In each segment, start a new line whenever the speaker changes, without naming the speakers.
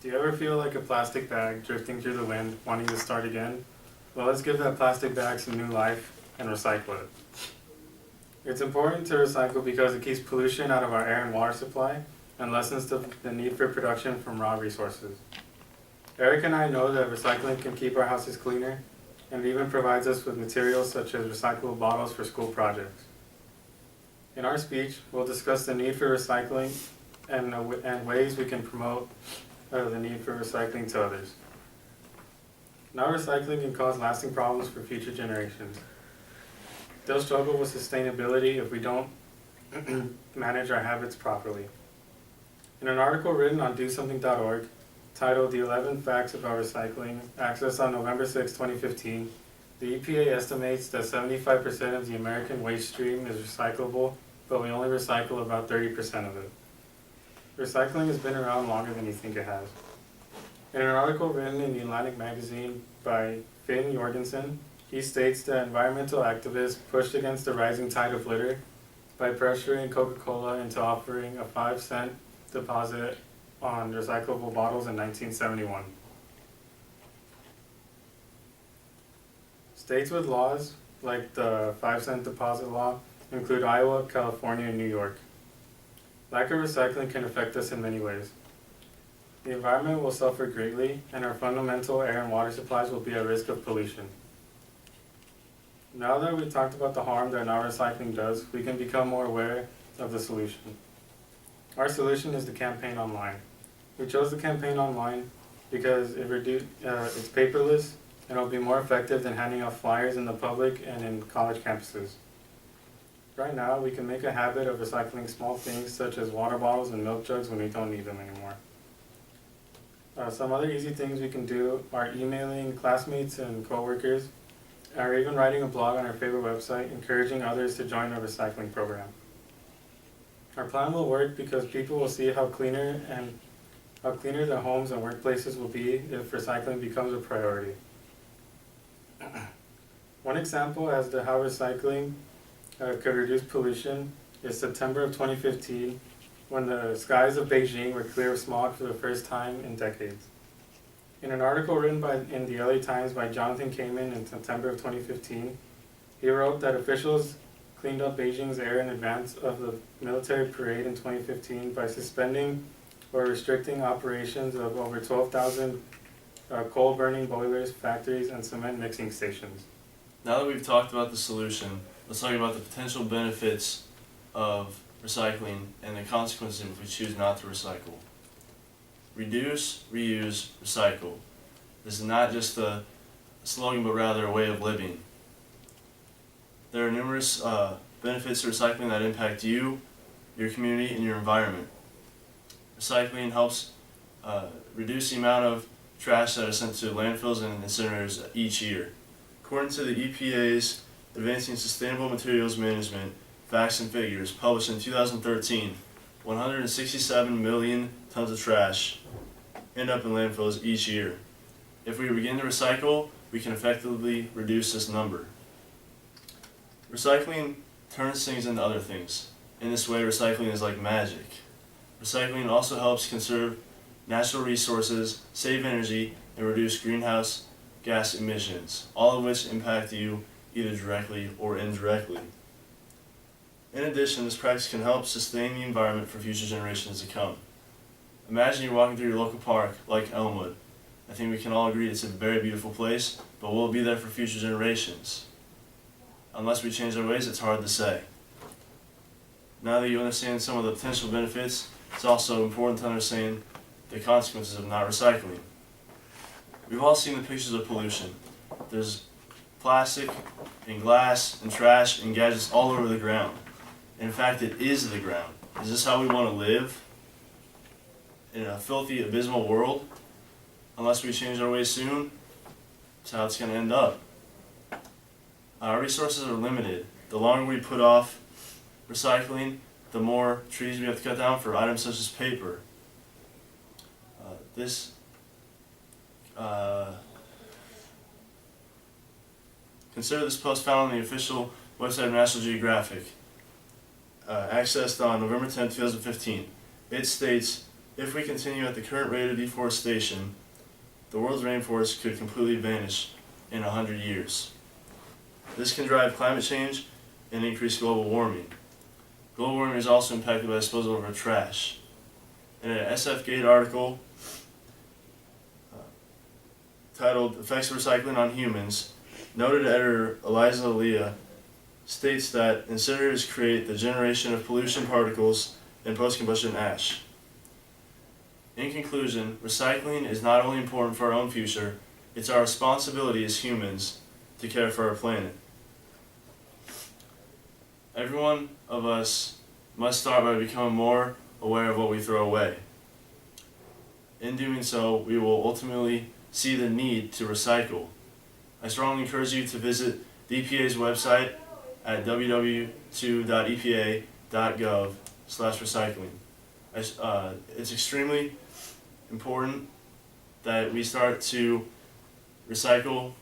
Do you ever feel like a plastic bag drifting through the wind, wanting to start again? Well, let's give that plastic bag some new life and recycle it. It's important to recycle because it keeps pollution out of our air and water supply and lessens the need for production from raw resources. Eric and I know that recycling can keep our houses cleaner, and it even provides us with materials such as recyclable bottles for school projects. In our speech, we'll discuss the need for recycling and ways we can promote the need for recycling to others. Now, recycling can cause lasting problems for future generations. They'll struggle with sustainability if we don't manage our habits properly. In an article written on DoSomething.org, titled The 11 Facts About Recycling, accessed on November 6, 2015, the EPA estimates that 75% of the American waste stream is recyclable, but we only recycle about 30% of it. Recycling has been around longer than you think it has. In an article written in the Atlantic magazine by Finn Jorgensen, he states that environmental activists pushed against the rising tide of litter by pressuring Coca-Cola into offering a 5-cent deposit on recyclable bottles in 1971. States with laws like the 5-cent deposit law include Iowa, California, and New York. Lack of recycling can affect us in many ways. The environment will suffer greatly, and our fundamental air and water supplies will be at risk of pollution. Now that we've talked about the harm that non-recycling does, we can become more aware of the solution. Our solution is the campaign online. We chose the campaign online because it's paperless and it'll be more effective than handing out flyers in the public and in college campuses. Right now, we can make a habit of recycling small things such as water bottles and milk jugs when we don't need them anymore. Some other easy things we can do are emailing classmates and coworkers, or even writing a blog on our favorite website, encouraging others to join our recycling program. Our plan will work because people will see how cleaner their homes and workplaces will be if recycling becomes a priority. One example as to how recycling could reduce pollution is September of 2015, when the skies of Beijing were clear of smog for the first time in decades. In an article written in the LA Times by Jonathan Kamen in September of 2015, he wrote that officials cleaned up Beijing's air in advance of the military parade in 2015 by suspending or restricting operations of over 12,000 coal-burning boilers, factories, and cement mixing stations.
Now that we've talked about the solution, let's talk about the potential benefits of recycling and the consequences if we choose not to recycle. Reduce, reuse, recycle. This is not just a slogan, but rather a way of living. There are numerous benefits to recycling that impact you, your community, and your environment. Recycling helps reduce the amount of trash that is sent to landfills and incinerators each year. According to the EPA's Advancing Sustainable Materials Management Facts and Figures, published in 2013, 167 million tons of trash end up in landfills each year. If we begin to recycle, we can effectively reduce this number. Recycling turns things into other things. In this way, recycling is like magic. Recycling also helps conserve natural resources, save energy, and reduce greenhouse gas emissions, all of which impact you either directly or indirectly. In addition, this practice can help sustain the environment for future generations to come. Imagine you're walking through your local park, like Elmwood. I think we can all agree it's a very beautiful place, but will it be there for future generations? Unless we change our ways, it's hard to say. Now that you understand some of the potential benefits, it's also important to understand the consequences of not recycling. We've all seen the pictures of pollution. There's plastic and glass and trash and gadgets all over the ground. In fact, it is the ground. Is this how we want to live? In a filthy, abysmal world? Unless we change our ways soon, that's how it's going to end up. Our resources are limited. The longer we put off recycling, the more trees we have to cut down for items such as paper. Consider this post found on the official website of National Geographic, accessed on November 10, 2015. It states, If we continue at the current rate of deforestation, the world's rainforest could completely vanish in 100 years. This can drive climate change and increase global warming. Global warming is also impacted by the disposal of our trash. In an SF Gate article titled Effects of Recycling on Humans, noted editor Eliza Leah states that incinerators create the generation of pollution particles and post-combustion ash. In conclusion, recycling is not only important for our own future, it's our responsibility as humans to care for our planet. Every one of us must start by becoming more aware of what we throw away. In doing so, we will ultimately see the need to recycle. I strongly encourage you to visit the EPA's website at www.epa.gov/recycling. It's extremely important that we start to recycle.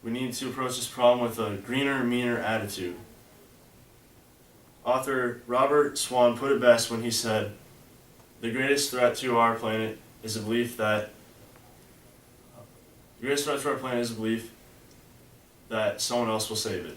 We need to approach this problem with a greener, meaner attitude. Author Robert Swan put it best when he said, "The greatest threat to our planet is the belief that someone else will save it."